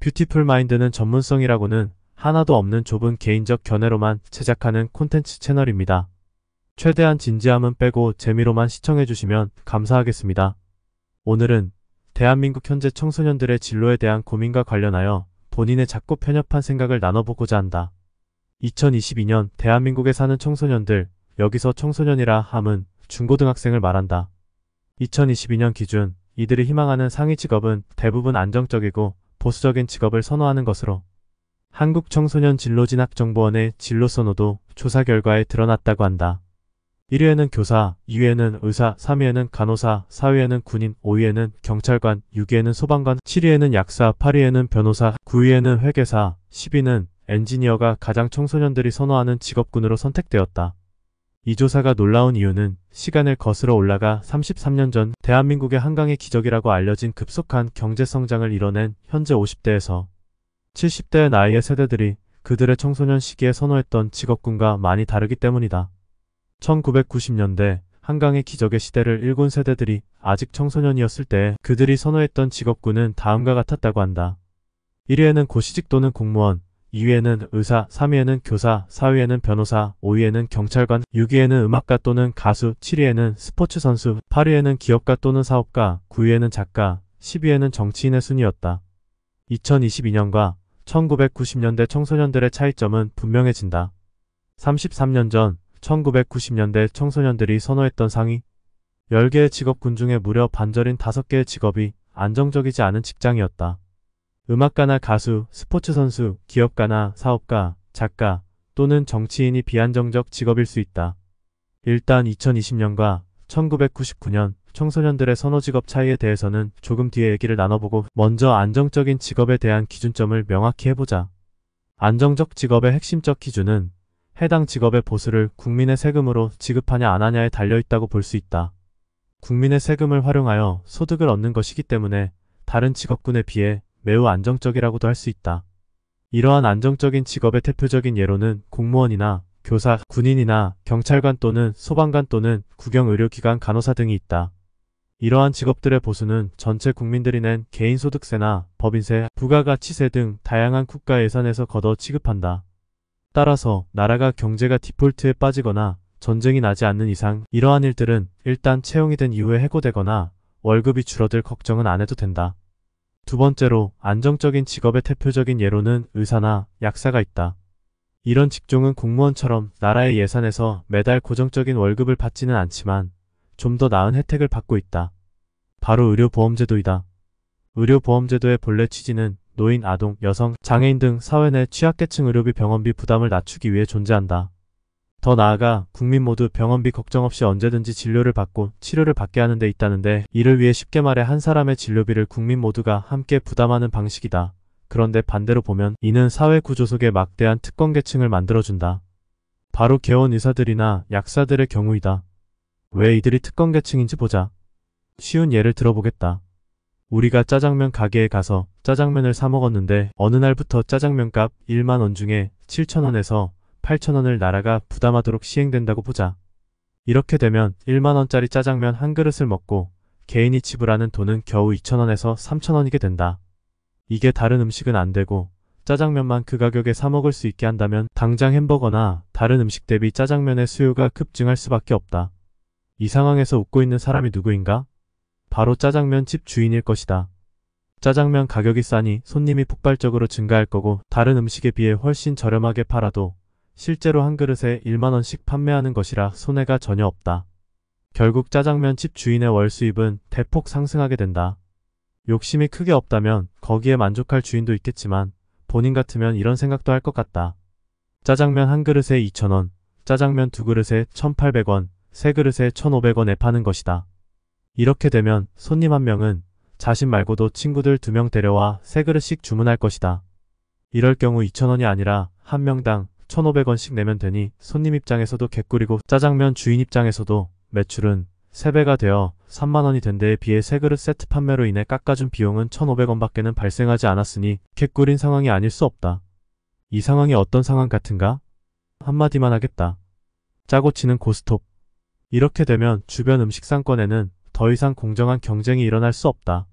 뷰티풀 마인드는 전문성이라고는 하나도 없는 좁은 개인적 견해로만 제작하는 콘텐츠 채널입니다. 최대한 진지함은 빼고 재미로만 시청해주시면 감사하겠습니다. 오늘은 대한민국 현재 청소년들의 진로에 대한 고민과 관련하여 본인의 작고 편협한 생각을 나눠보고자 한다. 2022년 대한민국에 사는 청소년들, 여기서 청소년이라 함은 중고등학생을 말한다. 2022년 기준 이들이 희망하는 상위 직업은 대부분 안정적이고 보수적인 직업을 선호하는 것으로 한국청소년진로진학정보원의 진로선호도 조사 결과에 드러났다고 한다. 1위에는 교사, 2위에는 의사, 3위에는 간호사, 4위에는 군인, 5위에는 경찰관, 6위에는 소방관, 7위에는 약사, 8위에는 변호사, 9위에는 회계사, 10위는 엔지니어가 가장 청소년들이 선호하는 직업군으로 선택되었다. 이 조사가 놀라운 이유는 시간을 거슬러 올라가 33년 전 대한민국의 한강의 기적이라고 알려진 급속한 경제성장을 이뤄낸 현재 50대에서 70대의 나이의 세대들이 그들의 청소년 시기에 선호했던 직업군과 많이 다르기 때문이다. 1990년대 한강의 기적의 시대를 일군 세대들이 아직 청소년이었을 때 그들이 선호했던 직업군은 다음과 같았다고 한다. 1위에는 고시직 또는 공무원, 2위에는 의사, 3위에는 교사, 4위에는 변호사, 5위에는 경찰관, 6위에는 음악가 또는 가수, 7위에는 스포츠 선수, 8위에는 기업가 또는 사업가, 9위에는 작가, 10위에는 정치인의 순이었다. 2022년과 1990년대 청소년들의 차이점은 분명해진다. 33년 전 1990년대 청소년들이 선호했던 상위 10개의 직업군 중에 무려 반절인 5개의 직업이 안정적이지 않은 직장이었다. 음악가나 가수, 스포츠 선수, 기업가나 사업가, 작가 또는 정치인이 비안정적 직업일 수 있다. 일단 2020년과 1999년 청소년들의 선호 직업 차이에 대해서는 조금 뒤에 얘기를 나눠보고 먼저 안정적인 직업에 대한 기준점을 명확히 해보자. 안정적 직업의 핵심적 기준은 해당 직업의 보수를 국민의 세금으로 지급하냐 안 하냐에 달려있다고 볼 수 있다. 국민의 세금을 활용하여 소득을 얻는 것이기 때문에 다른 직업군에 비해 매우 안정적이라고도 할 수 있다. 이러한 안정적인 직업의 대표적인 예로는 공무원이나 교사, 군인이나 경찰관 또는 소방관 또는 국영의료기관 간호사 등이 있다. 이러한 직업들의 보수는 전체 국민들이 낸 개인소득세나 법인세, 부가가치세 등 다양한 국가 예산에서 걷어 지급한다. 따라서 나라가 경제가 디폴트에 빠지거나 전쟁이 나지 않는 이상 이러한 일들은 일단 채용이 된 이후에 해고되거나 월급이 줄어들 걱정은 안 해도 된다. 두 번째로 안정적인 직업의 대표적인 예로는 의사나 약사가 있다. 이런 직종은 공무원처럼 나라의 예산에서 매달 고정적인 월급을 받지는 않지만 좀 더 나은 혜택을 받고 있다. 바로 의료보험제도이다. 의료보험제도의 본래 취지는 노인, 아동, 여성, 장애인 등 사회 내 취약계층 의료비 병원비 부담을 낮추기 위해 존재한다. 더 나아가 국민 모두 병원비 걱정 없이 언제든지 진료를 받고 치료를 받게 하는 데 있다는데 이를 위해 쉽게 말해 한 사람의 진료비를 국민 모두가 함께 부담하는 방식이다. 그런데 반대로 보면 이는 사회 구조 속에 막대한 특권계층을 만들어준다. 바로 개원 의사들이나 약사들의 경우이다. 왜 이들이 특권계층인지 보자. 쉬운 예를 들어보겠다. 우리가 짜장면 가게에 가서 짜장면을 사 먹었는데 어느 날부터 짜장면값 1만원 중에 7천원에서 8천원을 나라가 부담하도록 시행된다고 보자. 이렇게 되면 1만원짜리 짜장면 한 그릇을 먹고 개인이 지불하는 돈은 겨우 2천원에서 3천원이게 된다. 이게 다른 음식은 안 되고 짜장면만 그 가격에 사 먹을 수 있게 한다면 당장 햄버거나 다른 음식 대비 짜장면의 수요가 급증할 수밖에 없다. 이 상황에서 웃고 있는 사람이 누구인가? 바로 짜장면 집 주인일 것이다. 짜장면 가격이 싸니 손님이 폭발적으로 증가할 거고 다른 음식에 비해 훨씬 저렴하게 팔아도 실제로 한 그릇에 1만원씩 판매하는 것이라 손해가 전혀 없다. 결국 짜장면 집 주인의 월 수입은 대폭 상승하게 된다. 욕심이 크게 없다면 거기에 만족할 주인도 있겠지만 본인 같으면 이런 생각도 할 것 같다. 짜장면 한 그릇에 2,000원, 짜장면 두 그릇에 1,800원, 세 그릇에 1,500원에 파는 것이다. 이렇게 되면 손님 한 명은 자신 말고도 친구들 2명 데려와 세 그릇씩 주문할 것이다. 이럴 경우 2,000원이 아니라 한 명당 1,500원씩 내면 되니 손님 입장에서도 개꿀이고 짜장면 주인 입장에서도 매출은 3배가 되어 3만원이 된 데에 비해 세 그릇 세트 판매로 인해 깎아준 비용은 1,500원 밖에는 발생하지 않았으니 개꿀인 상황이 아닐 수 없다. 이 상황이 어떤 상황 같은가? 한마디만 하겠다. 짜고 치는 고스톱. 이렇게 되면 주변 음식 상권에는 더 이상 공정한 경쟁이 일어날 수 없다.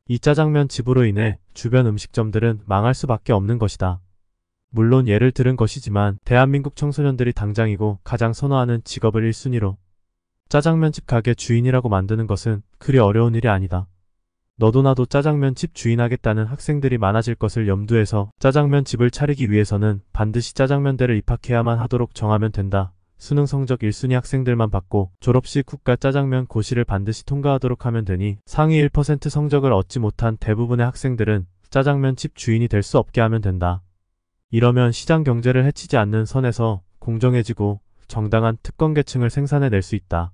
이 짜장면 집으로 인해 주변 음식점들은 망할 수밖에 없는 것이다. 물론 예를 들은 것이지만 대한민국 청소년들이 당장이고 가장 선호하는 직업을 1순위로 짜장면집 가게 주인이라고 만드는 것은 그리 어려운 일이 아니다. 너도 나도 짜장면집 주인하겠다는 학생들이 많아질 것을 염두해서 짜장면집을 차리기 위해서는 반드시 짜장면대를 입학해야만 하도록 정하면 된다. 수능 성적 1순위 학생들만 받고 졸업 시 국가 짜장면 고시를 반드시 통과하도록 하면 되니 상위 1% 성적을 얻지 못한 대부분의 학생들은 짜장면집 주인이 될 수 없게 하면 된다. 이러면 시장 경제를 해치지 않는 선에서 공정해지고 정당한 특권계층을 생산해낼 수 있다.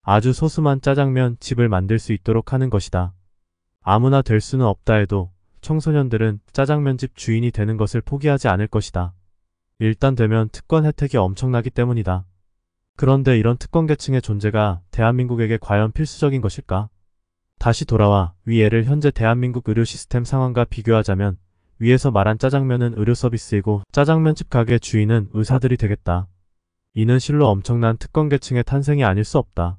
아주 소수만 짜장면 집을 만들 수 있도록 하는 것이다. 아무나 될 수는 없다 해도 청소년들은 짜장면집 주인이 되는 것을 포기하지 않을 것이다. 일단 되면 특권 혜택이 엄청나기 때문이다. 그런데 이런 특권계층의 존재가 대한민국에게 과연 필수적인 것일까? 다시 돌아와 위 예를 현재 대한민국 의료 시스템 상황과 비교하자면 위에서 말한 짜장면은 의료 서비스이고 짜장면집 가게 주인은 의사들이 되겠다. 이는 실로 엄청난 특권계층의 탄생이 아닐 수 없다.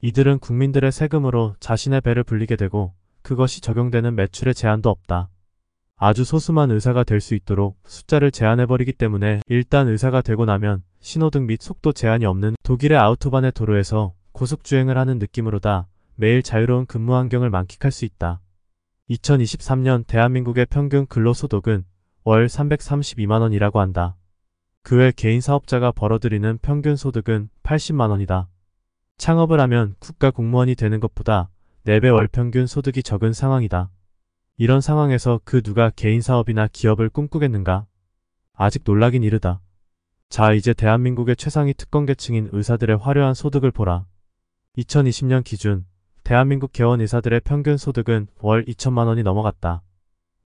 이들은 국민들의 세금으로 자신의 배를 불리게 되고 그것이 적용되는 매출에 제한도 없다. 아주 소수만 의사가 될 수 있도록 숫자를 제한해버리기 때문에 일단 의사가 되고 나면 신호등 및 속도 제한이 없는 독일의 아우토반의 도로에서 고속주행을 하는 느낌으로다 매일 자유로운 근무 환경을 만끽할 수 있다. 2023년 대한민국의 평균 근로소득은 월 332만원이라고 한다. 그 외 개인 사업자가 벌어들이는 평균 소득은 80만원이다. 창업을 하면 국가 공무원이 되는 것보다 4배 월 평균 소득이 적은 상황이다. 이런 상황에서 그 누가 개인 사업이나 기업을 꿈꾸겠는가? 아직 놀라긴 이르다. 자, 이제 대한민국의 최상위 특권계층인 의사들의 화려한 소득을 보라. 2020년 기준 대한민국 개원 의사들의 평균 소득은 월 2천만원이 넘어갔다.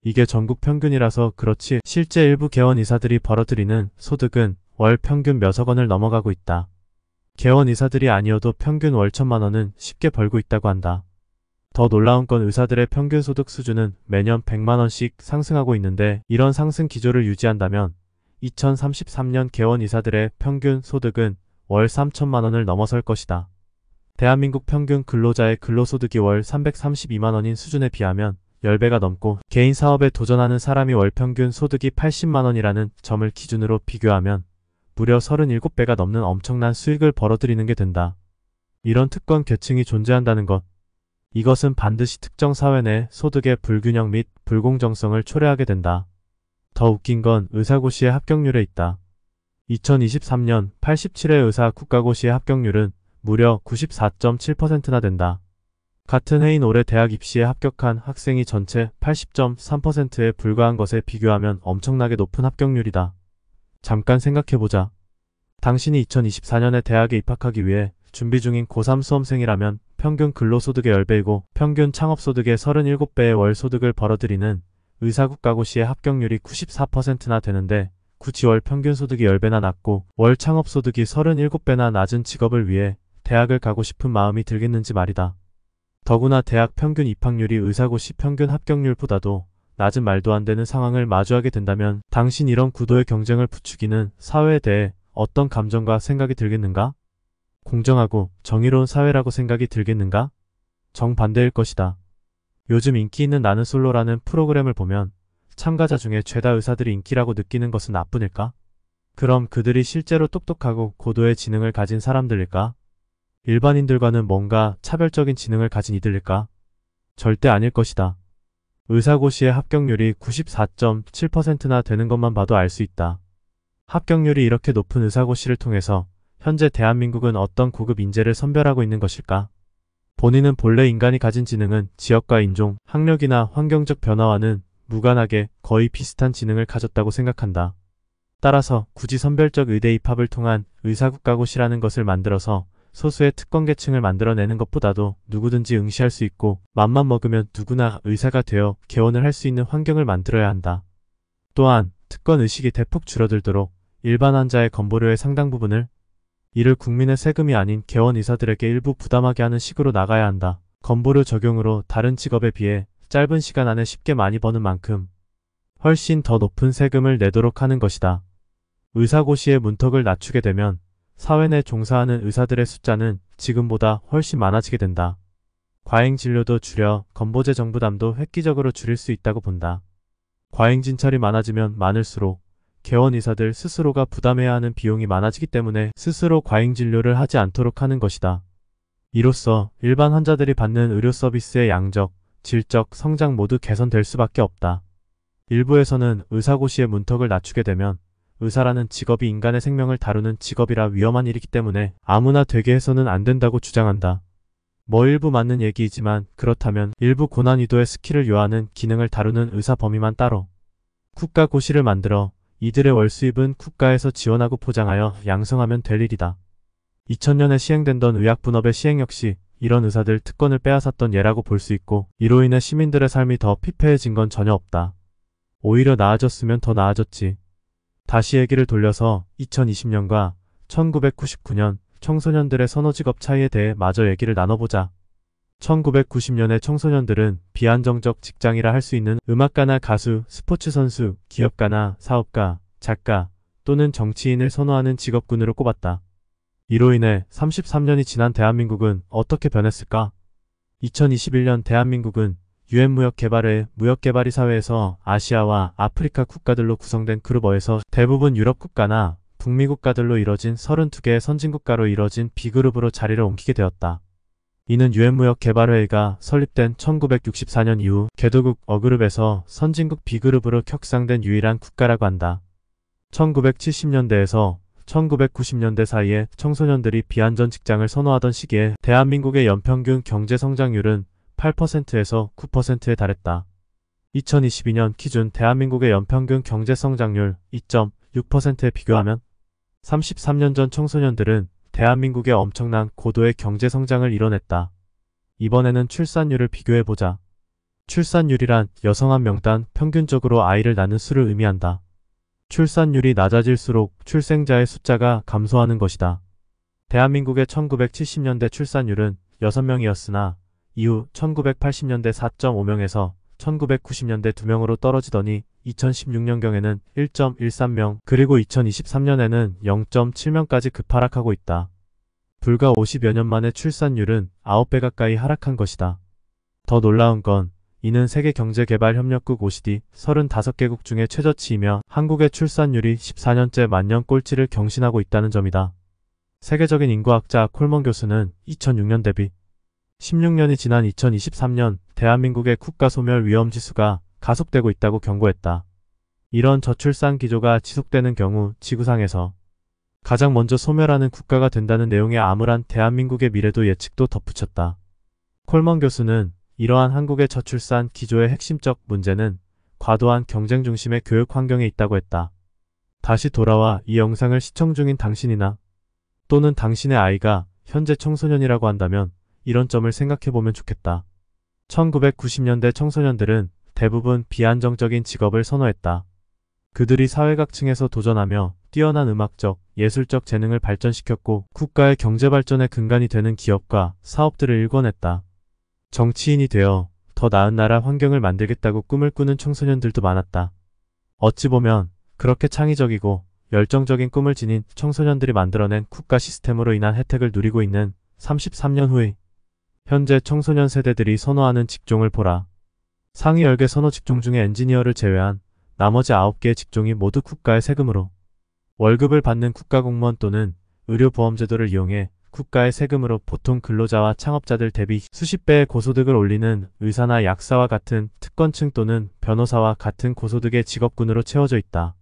이게 전국 평균이라서 그렇지 실제 일부 개원 의사들이 벌어들이는 소득은 월 평균 몇억 원을 넘어가고 있다. 개원 의사들이 아니어도 평균 월 1천만원은 쉽게 벌고 있다고 한다. 더 놀라운 건 의사들의 평균 소득 수준은 매년 100만원씩 상승하고 있는데 이런 상승 기조를 유지한다면 2033년 개원 의사들의 평균 소득은 월 3천만원을 넘어설 것이다. 대한민국 평균 근로자의 근로소득이 월 332만원인 수준에 비하면 10배가 넘고 개인 사업에 도전하는 사람이 월 평균 소득이 80만원이라는 점을 기준으로 비교하면 무려 37배가 넘는 엄청난 수익을 벌어들이는 게 된다. 이런 특권 계층이 존재한다는 것. 이것은 반드시 특정 사회 내 소득의 불균형 및 불공정성을 초래하게 된다. 더 웃긴 건 의사고시의 합격률에 있다. 2023년 87회 의사 국가고시의 합격률은 무려 94.7%나 된다. 같은 해인 올해 대학 입시에 합격한 학생이 전체 80.3%에 불과한 것에 비교하면 엄청나게 높은 합격률이다. 잠깐 생각해보자. 당신이 2024년에 대학에 입학하기 위해 준비 중인 고3 수험생이라면 평균 근로소득의 10배이고 평균 창업소득의 37배의 월 소득을 벌어들이는 의사국가고시의 합격률이 94%나 되는데 굳이 월 평균 소득이 10배나 낮고 월 창업소득이 37배나 낮은 직업을 위해 대학을 가고 싶은 마음이 들겠는지 말이다. 더구나 대학 평균 입학률이 의사고시 평균 합격률보다도 낮은 말도 안 되는 상황을 마주하게 된다면 당신 이런 구도의 경쟁을 부추기는 사회에 대해 어떤 감정과 생각이 들겠는가? 공정하고 정의로운 사회라고 생각이 들겠는가? 정반대일 것이다. 요즘 인기 있는 나는 솔로라는 프로그램을 보면 참가자 중에 죄다 의사들이 인기라고 느끼는 것은 나뿐일까? 그럼 그들이 실제로 똑똑하고 고도의 지능을 가진 사람들일까? 일반인들과는 뭔가 차별적인 지능을 가진 이들일까? 절대 아닐 것이다. 의사고시의 합격률이 94.7%나 되는 것만 봐도 알 수 있다. 합격률이 이렇게 높은 의사고시를 통해서 현재 대한민국은 어떤 고급 인재를 선별하고 있는 것일까? 본인은 본래 인간이 가진 지능은 지역과 인종, 학력이나 환경적 변화와는 무관하게 거의 비슷한 지능을 가졌다고 생각한다. 따라서 굳이 선별적 의대 입학을 통한 의사국가고시라는 것을 만들어서 소수의 특권계층을 만들어내는 것보다도 누구든지 응시할 수 있고 맘만 먹으면 누구나 의사가 되어 개원을 할 수 있는 환경을 만들어야 한다. 또한 특권의식이 대폭 줄어들도록 일반 환자의 건보료의 상당 부분을 이를 국민의 세금이 아닌 개원 의사들에게 일부 부담하게 하는 식으로 나가야 한다. 건보료 적용으로 다른 직업에 비해 짧은 시간 안에 쉽게 많이 버는 만큼 훨씬 더 높은 세금을 내도록 하는 것이다. 의사고시의 문턱을 낮추게 되면 사회 내 종사하는 의사들의 숫자는 지금보다 훨씬 많아지게 된다. 과잉 진료도 줄여 건보제 정부담도 획기적으로 줄일 수 있다고 본다. 과잉 진찰이 많아지면 많을수록 개원 의사들 스스로가 부담해야 하는 비용이 많아지기 때문에 스스로 과잉 진료를 하지 않도록 하는 것이다. 이로써 일반 환자들이 받는 의료 서비스의 양적, 질적, 성장 모두 개선될 수밖에 없다. 일부에서는 의사고시의 문턱을 낮추게 되면 의사라는 직업이 인간의 생명을 다루는 직업이라 위험한 일이기 때문에 아무나 되게 해서는 안 된다고 주장한다. 뭐 일부 맞는 얘기이지만 그렇다면 일부 고난이도의 스킬을 요하는 기능을 다루는 의사 범위만 따로 국가고시를 만들어 이들의 월수입은 국가에서 지원하고 포장하여 양성하면 될 일이다. 2000년에 시행된던 의약분업의 시행 역시 이런 의사들 특권을 빼앗았던 예라고 볼 수 있고 이로 인해 시민들의 삶이 더 피폐해진 건 전혀 없다. 오히려 나아졌으면 더 나아졌지. 다시 얘기를 돌려서 2020년과 1999년 청소년들의 선호직업 차이에 대해 마저 얘기를 나눠보자. 1990년의 청소년들은 비안정적 직장이라 할 수 있는 음악가나 가수, 스포츠 선수, 기업가나 사업가, 작가 또는 정치인을 선호하는 직업군으로 꼽았다. 이로 인해 33년이 지난 대한민국은 어떻게 변했을까? 2021년 대한민국은 UN 무역개발회 무역개발이 사회에서 아시아와 아프리카 국가들로 구성된 그룹어에서 대부분 유럽 국가나 북미 국가들로 이뤄진 32개의 선진국가로 이뤄진 B그룹으로 자리를 옮기게 되었다. 이는 UN 무역개발회의가 설립된 1964년 이후 개도국 어그룹에서 선진국 B그룹으로 격상된 유일한 국가라고 한다. 1970년대에서 1990년대 사이에 청소년들이 비안전 직장을 선호하던 시기에 대한민국의 연평균 경제성장률은 8%에서 9%에 달했다. 2022년 기준 대한민국의 연평균 경제성장률 2.6%에 비교하면 33년 전 청소년들은 대한민국의 엄청난 고도의 경제성장을 이뤄냈다. 이번에는 출산율을 비교해보자. 출산율이란 여성 한 명당 평균적으로 아이를 낳는 수를 의미한다. 출산율이 낮아질수록 출생자의 숫자가 감소하는 것이다. 대한민국의 1970년대 출산율은 6명이었으나 이후 1980년대 4.5명에서 1990년대 2명으로 떨어지더니 2016년경에는 1.13명 그리고 2023년에는 0.7명까지 급하락하고 있다. 불과 50여 년 만에 출산율은 9배 가까이 하락한 것이다. 더 놀라운 건 이는 세계경제개발협력국 OECD 35개국 중에 최저치이며 한국의 출산율이 14년째 만년 꼴찌를 경신하고 있다는 점이다. 세계적인 인구학자 콜먼 교수는 2006년 대비 16년이 지난 2023년 대한민국의 국가소멸 위험지수가 가속되고 있다고 경고했다. 이런 저출산 기조가 지속되는 경우 지구상에서 가장 먼저 소멸하는 국가가 된다는 내용의 암울한 대한민국의 미래도 예측도 덧붙였다. 콜먼 교수는 이러한 한국의 저출산 기조의 핵심적 문제는 과도한 경쟁 중심의 교육 환경에 있다고 했다. 다시 돌아와 이 영상을 시청 중인 당신이나 또는 당신의 아이가 현재 청소년이라고 한다면 이런 점을 생각해보면 좋겠다. 1990년대 청소년들은 대부분 비안정적인 직업을 선호했다. 그들이 사회각층에서 도전하며 뛰어난 음악적, 예술적 재능을 발전시켰고 국가의 경제발전의 근간이 되는 기업과 사업들을 일궈냈다. 정치인이 되어 더 나은 나라 환경을 만들겠다고 꿈을 꾸는 청소년들도 많았다. 어찌 보면 그렇게 창의적이고 열정적인 꿈을 지닌 청소년들이 만들어낸 국가 시스템으로 인한 혜택을 누리고 있는 33년 후의 현재 청소년 세대들이 선호하는 직종을 보라. 상위 10개 선호 직종 중에 엔지니어를 제외한 나머지 9개의 직종이 모두 국가의 세금으로 월급을 받는 국가공무원 또는 의료보험제도를 이용해 국가의 세금으로 보통 근로자와 창업자들 대비 수십 배의 고소득을 올리는 의사나 약사와 같은 특권층 또는 변호사와 같은 고소득의 직업군으로 채워져 있다.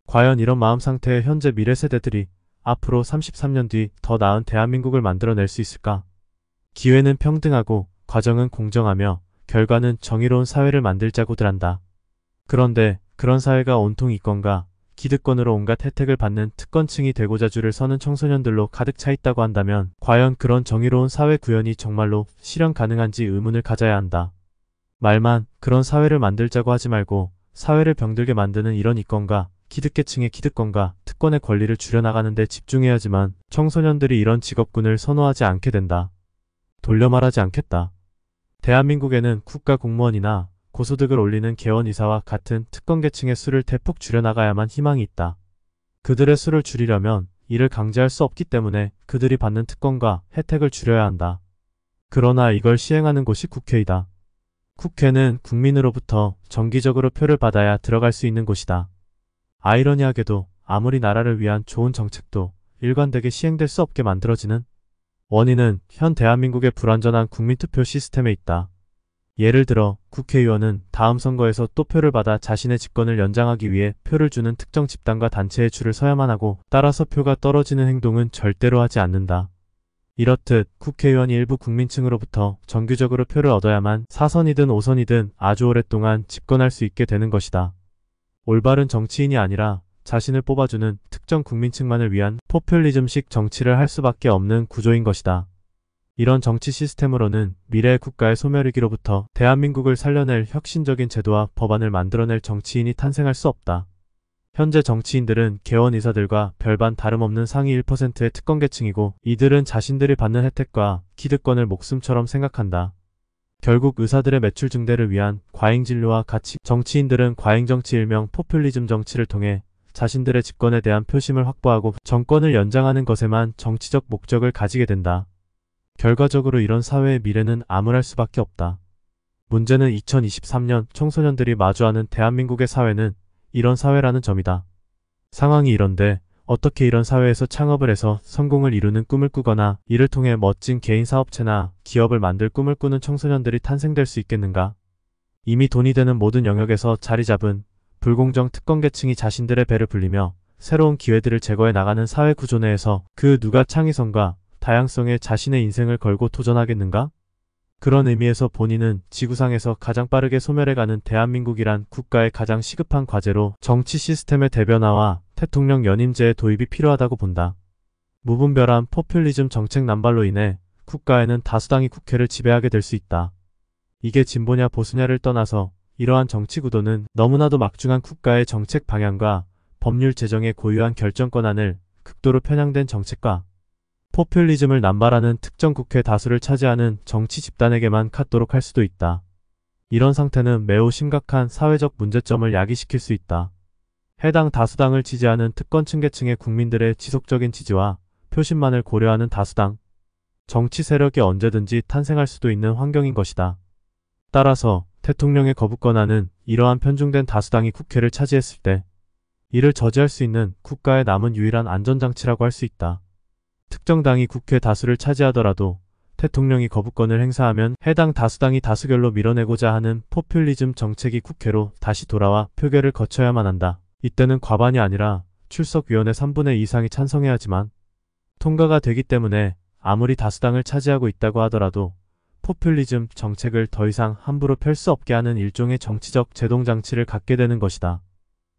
과연 이런 마음 상태의 현재 미래 세대들이 앞으로 33년 뒤 더 나은 대한민국을 만들어낼 수 있을까? 기회는 평등하고 과정은 공정하며 결과는 정의로운 사회를 만들자고들 한다. 그런데 그런 사회가 온통 이권과 기득권으로 온갖 혜택을 받는 특권층이 되고자 줄을 서는 청소년들로 가득 차 있다고 한다면 과연 그런 정의로운 사회 구현이 정말로 실현 가능한지 의문을 가져야 한다. 말만 그런 사회를 만들자고 하지 말고 사회를 병들게 만드는 이런 이권과 기득계층의 기득권과 특권의 권리를 줄여나가는 데 집중해야지만 청소년들이 이런 직업군을 선호하지 않게 된다. 돌려 말하지 않겠다. 대한민국에는 국가공무원이나 고소득을 올리는 개원이사와 같은 특권계층의 수를 대폭 줄여나가야만 희망이 있다. 그들의 수를 줄이려면 이를 강제할 수 없기 때문에 그들이 받는 특권과 혜택을 줄여야 한다. 그러나 이걸 시행하는 곳이 국회이다. 국회는 국민으로부터 정기적으로 표를 받아야 들어갈 수 있는 곳이다. 아이러니하게도 아무리 나라를 위한 좋은 정책도 일관되게 시행될 수 없게 만들어지는 원인은 현 대한민국의 불완전한 국민투표 시스템에 있다. 예를 들어 국회의원은 다음 선거에서 또 표를 받아 자신의 집권을 연장하기 위해 표를 주는 특정 집단과 단체의 줄을 서야만 하고, 따라서 표가 떨어지는 행동은 절대로 하지 않는다. 이렇듯 국회의원이 일부 국민층으로부터 정규적으로 표를 얻어야만 4선이든 5선이든 아주 오랫동안 집권할 수 있게 되는 것이다. 올바른 정치인이 아니라 자신을 뽑아주는 특정 국민층만을 위한 포퓰리즘식 정치를 할 수밖에 없는 구조인 것이다. 이런 정치 시스템으로는 미래의 국가의 소멸위기로부터 대한민국을 살려낼 혁신적인 제도와 법안을 만들어낼 정치인이 탄생할 수 없다. 현재 정치인들은 개원이사들과 별반 다름없는 상위 1%의 특권계층이고, 이들은 자신들이 받는 혜택과 기득권을 목숨처럼 생각한다. 결국 의사들의 매출 증대를 위한 과잉진료와 가치, 정치인들은 과잉정치 일명 포퓰리즘 정치를 통해 자신들의 집권에 대한 표심을 확보하고 정권을 연장하는 것에만 정치적 목적을 가지게 된다. 결과적으로 이런 사회의 미래는 암울할 수밖에 없다. 문제는 2023년 청소년들이 마주하는 대한민국의 사회는 이런 사회라는 점이다. 상황이 이런데 어떻게 이런 사회에서 창업을 해서 성공을 이루는 꿈을 꾸거나 이를 통해 멋진 개인 사업체나 기업을 만들 꿈을 꾸는 청소년들이 탄생될 수 있겠는가? 이미 돈이 되는 모든 영역에서 자리 잡은 불공정 특권계층이 자신들의 배를 불리며 새로운 기회들을 제거해 나가는 사회 구조 내에서 그 누가 창의성과 다양성에 자신의 인생을 걸고 도전하겠는가? 그런 의미에서 본인은 지구상에서 가장 빠르게 소멸해가는 대한민국이란 국가의 가장 시급한 과제로 정치 시스템의 대변화와 대통령 연임제의 도입이 필요하다고 본다. 무분별한 포퓰리즘 정책 남발로 인해 국가에는 다수당이 국회를 지배하게 될 수 있다. 이게 진보냐 보수냐를 떠나서 이러한 정치 구도는 너무나도 막중한 국가의 정책 방향과 법률 제정의 고유한 결정 권한을 극도로 편향된 정책과 포퓰리즘을 남발하는 특정 국회 다수를 차지하는 정치 집단에게만 갖도록 할 수도 있다. 이런 상태는 매우 심각한 사회적 문제점을 야기시킬 수 있다. 해당 다수당을 지지하는 특권층 계층의 국민들의 지속적인 지지와 표심만을 고려하는 다수당 정치 세력이 언제든지 탄생할 수도 있는 환경인 것이다. 따라서 대통령의 거부 권한은 이러한 편중된 다수당이 국회를 차지했을 때 이를 저지할 수 있는 국가의 남은 유일한 안전장치라고 할 수 있다. 특정 당이 국회 다수를 차지하더라도 대통령이 거부권을 행사하면 해당 다수당이 다수결로 밀어내고자 하는 포퓰리즘 정책이 국회로 다시 돌아와 표결을 거쳐야만 한다. 이때는 과반이 아니라 출석위원회 3분의 2 이상이 찬성해야지만 통과가 되기 때문에 아무리 다수당을 차지하고 있다고 하더라도 포퓰리즘 정책을 더 이상 함부로 펼 수 없게 하는 일종의 정치적 제동장치를 갖게 되는 것이다.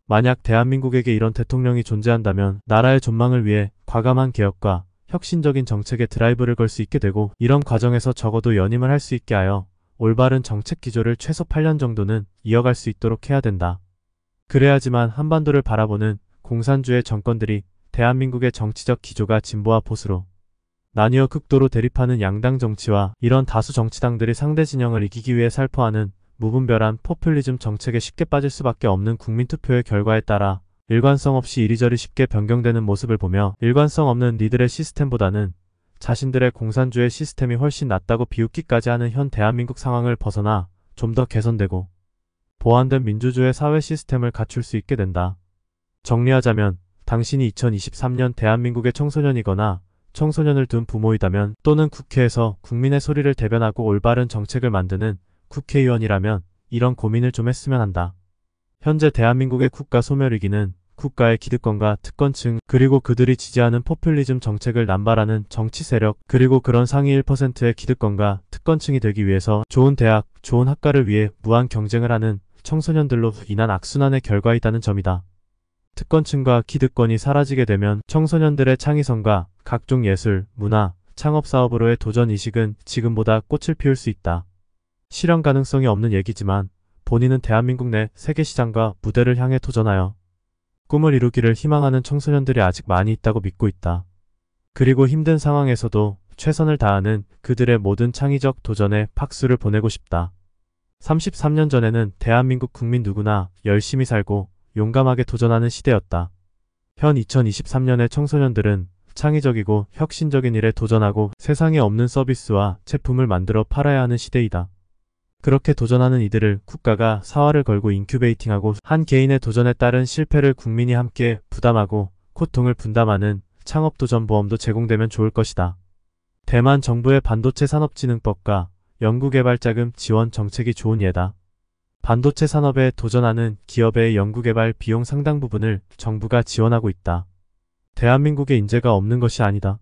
만약 대한민국에게 이런 대통령이 존재한다면 나라의 존망을 위해 과감한 개혁과 혁신적인 정책에 드라이브를 걸 수 있게 되고, 이런 과정에서 적어도 연임을 할 수 있게 하여 올바른 정책 기조를 최소 8년 정도는 이어갈 수 있도록 해야 된다. 그래야지만 한반도를 바라보는 공산주의 정권들이 대한민국의 정치적 기조가 진보와 보수로 나뉘어 극도로 대립하는 양당 정치와 이런 다수 정치당들이 상대 진영을 이기기 위해 살포하는 무분별한 포퓰리즘 정책에 쉽게 빠질 수밖에 없는 국민투표의 결과에 따라 일관성 없이 이리저리 쉽게 변경되는 모습을 보며, 일관성 없는 니들의 시스템보다는 자신들의 공산주의 시스템이 훨씬 낫다고 비웃기까지 하는 현 대한민국 상황을 벗어나 좀 더 개선되고 보완된 민주주의 사회 시스템을 갖출 수 있게 된다. 정리하자면 당신이 2023년 대한민국의 청소년이거나 청소년을 둔 부모이다면, 또는 국회에서 국민의 소리를 대변하고 올바른 정책을 만드는 국회의원이라면 이런 고민을 좀 했으면 한다. 현재 대한민국의 국가 소멸위기는 국가의 기득권과 특권층, 그리고 그들이 지지하는 포퓰리즘 정책을 남발하는 정치 세력, 그리고 그런 상위 1%의 기득권과 특권층이 되기 위해서 좋은 대학, 좋은 학과를 위해 무한 경쟁을 하는 청소년들로 인한 악순환의 결과이다는 점이다. 특권층과 기득권이 사라지게 되면 청소년들의 창의성과 각종 예술, 문화, 창업사업으로의 도전의식은 지금보다 꽃을 피울 수 있다. 실현 가능성이 없는 얘기지만 본인은 대한민국 내 세계시장과 무대를 향해 도전하여 꿈을 이루기를 희망하는 청소년들이 아직 많이 있다고 믿고 있다. 그리고 힘든 상황에서도 최선을 다하는 그들의 모든 창의적 도전에 박수를 보내고 싶다. 33년 전에는 대한민국 국민 누구나 열심히 살고 용감하게 도전하는 시대였다. 현 2023년의 청소년들은 창의적이고 혁신적인 일에 도전하고 세상에 없는 서비스와 제품을 만들어 팔아야 하는 시대이다. 그렇게 도전하는 이들을 국가가 사활을 걸고 인큐베이팅하고 한 개인의 도전에 따른 실패를 국민이 함께 부담하고 고통을 분담하는 창업도전보험도 제공되면 좋을 것이다. 대만 정부의 반도체 산업진흥법과 연구개발자금 지원 정책이 좋은 예다. 반도체 산업에 도전하는 기업의 연구개발 비용 상당 부분을 정부가 지원하고 있다. 대한민국에 인재가 없는 것이 아니다.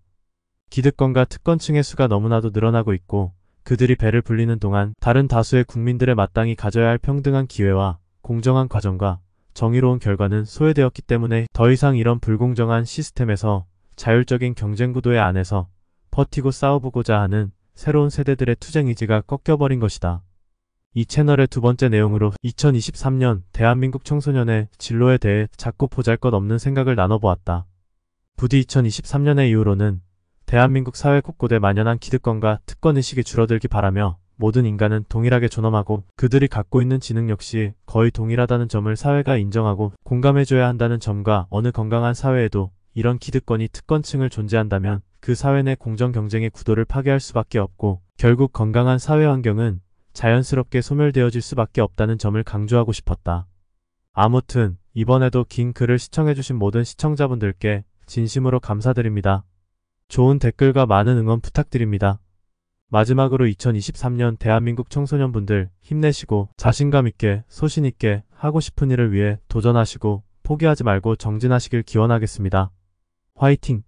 기득권과 특권층의 수가 너무나도 늘어나고 있고 그들이 배를 불리는 동안 다른 다수의 국민들의 마땅히 가져야 할 평등한 기회와 공정한 과정과 정의로운 결과는 소외되었기 때문에 더 이상 이런 불공정한 시스템에서 자율적인 경쟁 구도의 안에서 버티고 싸워보고자 하는 새로운 세대들의 투쟁 의지가 꺾여버린 것이다. 이 채널의 두 번째 내용으로 2023년 대한민국 청소년의 진로에 대해 작고 보잘것없는 생각을 나눠보았다. 부디 2023년의 이후로는 대한민국 사회 곳곳에 만연한 기득권과 특권의식이 줄어들기 바라며 모든 인간은 동일하게 존엄하고 그들이 갖고 있는 지능 역시 거의 동일하다는 점을 사회가 인정하고 공감해줘야 한다는 점과 어느 건강한 사회에도 이런 기득권이 특권층을 존재한다면 그 사회 내 공정 경쟁의 구도를 파괴할 수밖에 없고 결국 건강한 사회 환경은 자연스럽게 소멸되어질 수밖에 없다는 점을 강조하고 싶었다. 아무튼 이번에도 긴 글을 시청해주신 모든 시청자분들께 진심으로 감사드립니다. 좋은 댓글과 많은 응원 부탁드립니다. 마지막으로 2023년 대한민국 청소년분들 힘내시고 자신감 있게 소신 있게 하고 싶은 일을 위해 도전하시고 포기하지 말고 정진하시길 기원하겠습니다. 화이팅!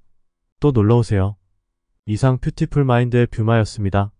또 놀러오세요. 이상 뷰티풀 마인드의 뷰마였습니다.